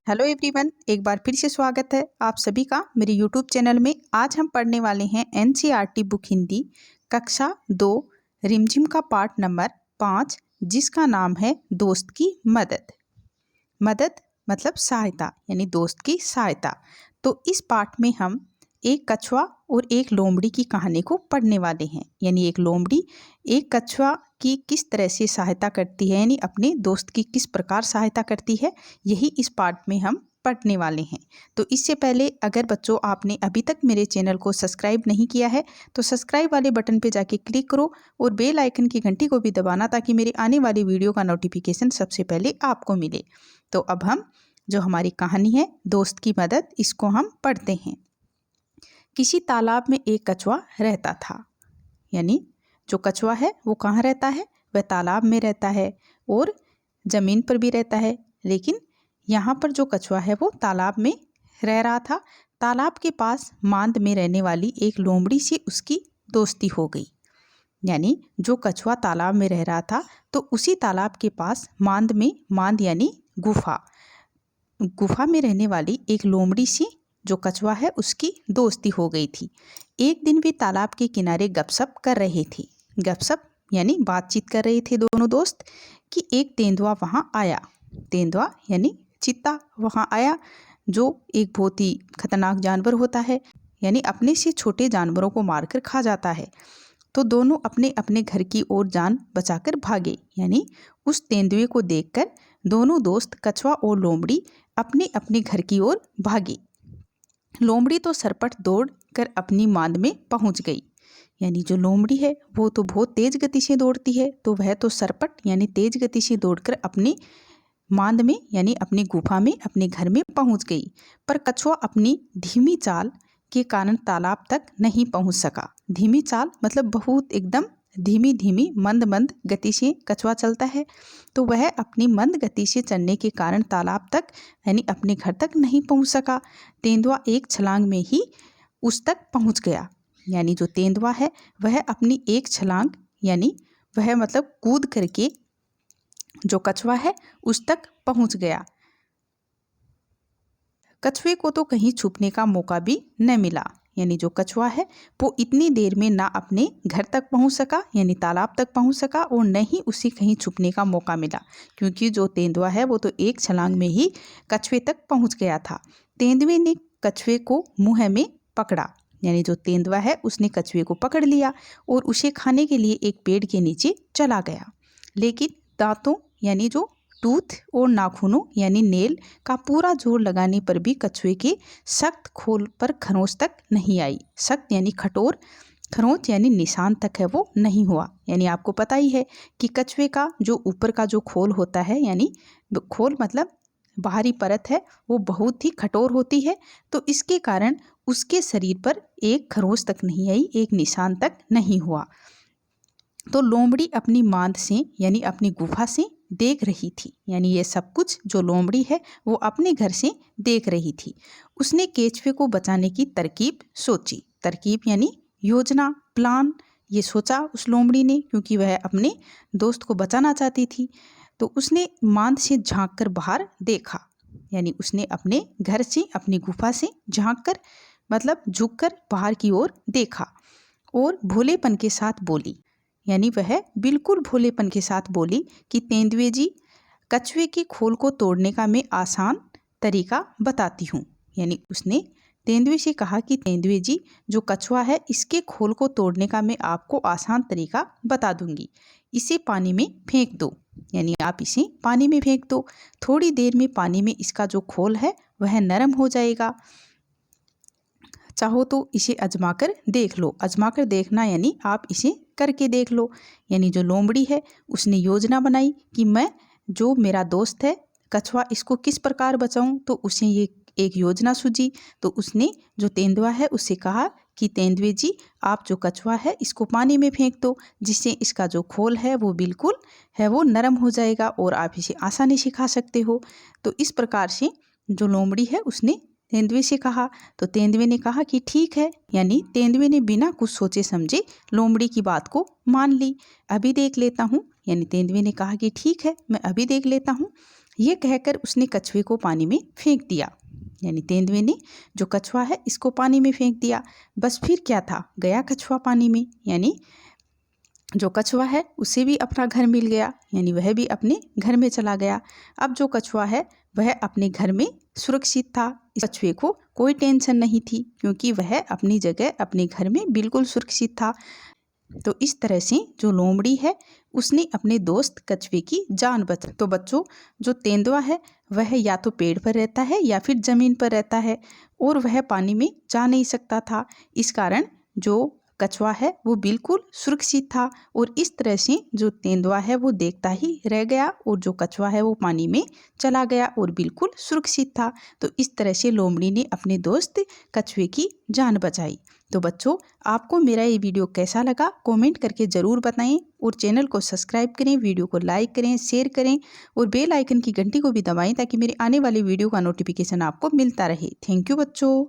Hello everyone, एक बार फिर से स्वागत है आप सभी का मेरे यूट्यूब चैनल में। आज हम पढ़ने वाले हैं एनसीईआरटी बुक हिंदी कक्षा 2 रिमझिम का पाठ नंबर 5, जिसका नाम है दोस्त की मदद। मदद मतलब सहायता, यानी दोस्त की सहायता। तो इस पाठ में हम एक कछुआ और एक लोमड़ी की कहानी को पढ़ने वाले हैं। यानी एक लोमड़ी एक कछुआ की किस तरह से सहायता करती है, यानी अपने दोस्त की किस प्रकार सहायता करती है, यही इस पाठ में हम पढ़ने वाले हैं। तो इससे पहले अगर बच्चों आपने अभी तक मेरे चैनल को सब्सक्राइब नहीं किया है तो सब्सक्राइब वाले बटन पे जाके क्लिक करो और बेल आइकन की घंटी को भी दबाना, ताकि मेरे आने वाली वीडियो का नोटिफिकेशन सबसे पहले आपको मिले। तो अब हम जो हमारी कहानी है दोस्त की मदद, इसको हम पढ़ते हैं। किसी तालाब में एक कछुआ रहता था। यानी जो कछुआ है वो कहाँ रहता है? वह तालाब में रहता है और ज़मीन पर भी रहता है। लेकिन यहाँ पर जो कछुआ है वो तालाब में रह रहा था। तालाब के पास मांद में रहने वाली एक लोमड़ी से उसकी दोस्ती हो गई। यानी जो कछुआ तालाब में रह रहा था तो उसी तालाब के पास मांद यानी गुफा में रहने वाली एक लोमड़ी से जो कछुआ है उसकी दोस्ती हो गई थी। एक दिन वे तालाब के किनारे गपशप कर रहे थे। गपशप यानी बातचीत कर रहे थे दोनों दोस्त कि एक तेंदुआ वहाँ आया। तेंदुआ यानी चीता वहाँ आया, जो एक बहुत ही खतरनाक जानवर होता है, यानी अपने से छोटे जानवरों को मारकर खा जाता है। तो दोनों अपने अपने घर की ओर जान बचाकर भागे। यानी उस तेंदुए को देखकर दोनों दोस्त कछुआ और लोमड़ी अपने अपने घर की ओर भागे। लोमड़ी तो सरपट दौड़ कर अपनी मांद में पहुंच गई। यानी जो लोमड़ी है वो तो बहुत तेज गति से दौड़ती है, तो वह तो सरपट यानी तेज गति से दौड़कर अपनी मांद में यानी अपनी गुफा में अपने घर में पहुंच गई। पर कछुआ अपनी धीमी चाल के कारण तालाब तक नहीं पहुंच सका। धीमी चाल मतलब बहुत एकदम धीमी धीमी मंद मंद गति से कछुआ चलता है, तो वह अपनी मंद गति से चलने के कारण तालाब तक यानी अपने घर तक नहीं पहुंच सका। तेंदुआ एक छलांग में ही उस तक पहुंच गया। यानी जो तेंदुआ है वह अपनी एक छलांग यानी वह मतलब कूद करके जो कछुआ है उस तक पहुंच गया। कछुए को तो कहीं छुपने का मौका भी न मिला। यानी जो कछुआ है वो इतनी देर में ना अपने घर तक पहुंच सका यानी तालाब तक पहुंच सका, और न ही उसे कहीं छुपने का मौका मिला, क्योंकि जो तेंदुआ है वो तो एक छलांग में ही कछुए तक पहुंच गया था। तेंदुए ने कछुए को मुंह में पकड़ा। यानी जो तेंदुआ है उसने कछुए को पकड़ लिया और उसे खाने के लिए एक पेड़ के नीचे चला गया। लेकिन दांतों यानी जो टूथ और नाखूनों यानी नेल का पूरा जोर लगाने पर भी कछुए के सख्त खोल पर खरोंच तक नहीं आई। सख्त यानी कठोर, खरोंच यानी निशान तक है वो नहीं हुआ। यानी आपको पता ही है कि कछुए का जो ऊपर का जो खोल होता है, यानी खोल मतलब बाहरी परत है, वो बहुत ही कठोर होती है। तो इसके कारण उसके शरीर पर एक खरोंच तक नहीं आई, एक निशान तक नहीं हुआ। तो लोमड़ी अपनी मांद से यानी अपनी गुफा से देख रही थी। यानी ये सब कुछ जो लोमड़ी है वो अपने घर से देख रही थी। उसने केचुए को बचाने की तरकीब सोची। तरकीब यानी योजना, प्लान, ये सोचा उस लोमड़ी ने, क्योंकि वह अपने दोस्त को बचाना चाहती थी। तो उसने मांद से झांक कर बाहर देखा। यानी उसने अपने घर से अपनी गुफा से झांक कर मतलब झुक कर बाहर की ओर देखा और भोलेपन के साथ बोली। यानी वह बिल्कुल भोलेपन के साथ बोली कि तेंदुए जी, कछुए के खोल को तोड़ने का मैं आसान तरीका बताती हूँ। यानी उसने तेंदुए से कहा कि तेंदुए जी, जो कछुआ है इसके खोल को तोड़ने का मैं आपको आसान तरीका बता दूंगी। इसे पानी में फेंक दो। यानी आप इसे पानी में फेंक दो। थोड़ी देर में पानी में इसका जो खोल है वह नरम हो जाएगा। चाहो तो इसे आजमा कर देख लो। आजमा कर देखना यानी आप इसे करके देख लो। यानी जो लोमड़ी है उसने योजना बनाई कि मैं जो मेरा दोस्त है कछुआ, इसको किस प्रकार बचाऊं। तो उसे ये एक योजना सूझी। तो उसने जो तेंदुआ है उससे कहा कि तेंदुए जी, आप जो कछुआ है इसको पानी में फेंक दो, जिससे इसका जो खोल है वो बिल्कुल है वो नरम हो जाएगा और आप इसे आसानी से खा सकते हो। तो इस प्रकार से जो लोमड़ी है उसने तेंदुए से कहा। तो तेंदुए ने कहा कि ठीक है। यानी तेंदुए ने बिना कुछ सोचे समझे लोमड़ी की बात को मान ली। अभी देख लेता हूँ। यानी तेंदुए ने कहा कि ठीक है, मैं अभी देख लेता हूँ। ये कहकर उसने कछुए को पानी में फेंक दिया। यानी तेंदुए ने जो कछुआ है इसको पानी में फेंक दिया। बस फिर क्या था, गया कछुआ पानी में, यानी जो कछुआ है उसे भी अपना घर मिल गया, यानी वह भी अपने घर में चला गया। अब जो कछुआ है वह अपने घर में सुरक्षित था। इस कछुए को कोई टेंशन नहीं थी क्योंकि वह अपनी जगह अपने घर में बिल्कुल सुरक्षित था। तो इस तरह से जो लोमड़ी है उसने अपने दोस्त कछुए की जान बचाई। तो बच्चों, जो तेंदुआ है वह या तो पेड़ पर रहता है या फिर ज़मीन पर रहता है और वह पानी में जा नहीं सकता था। इस कारण जो कछुआ है वो बिल्कुल सुरक्षित था और इस तरह से जो तेंदुआ है वो देखता ही रह गया और जो कछुआ है वो पानी में चला गया और बिल्कुल सुरक्षित था। तो इस तरह से लोमड़ी ने अपने दोस्त कछुए की जान बचाई। तो बच्चों, आपको मेरा ये वीडियो कैसा लगा कमेंट करके ज़रूर बताएं और चैनल को सब्सक्राइब करें, वीडियो को लाइक करें, शेयर करें और बेल आइकन की घंटी को भी दबाएं ताकि मेरे आने वाली वीडियो का नोटिफिकेशन आपको मिलता रहे। थैंक यू बच्चों।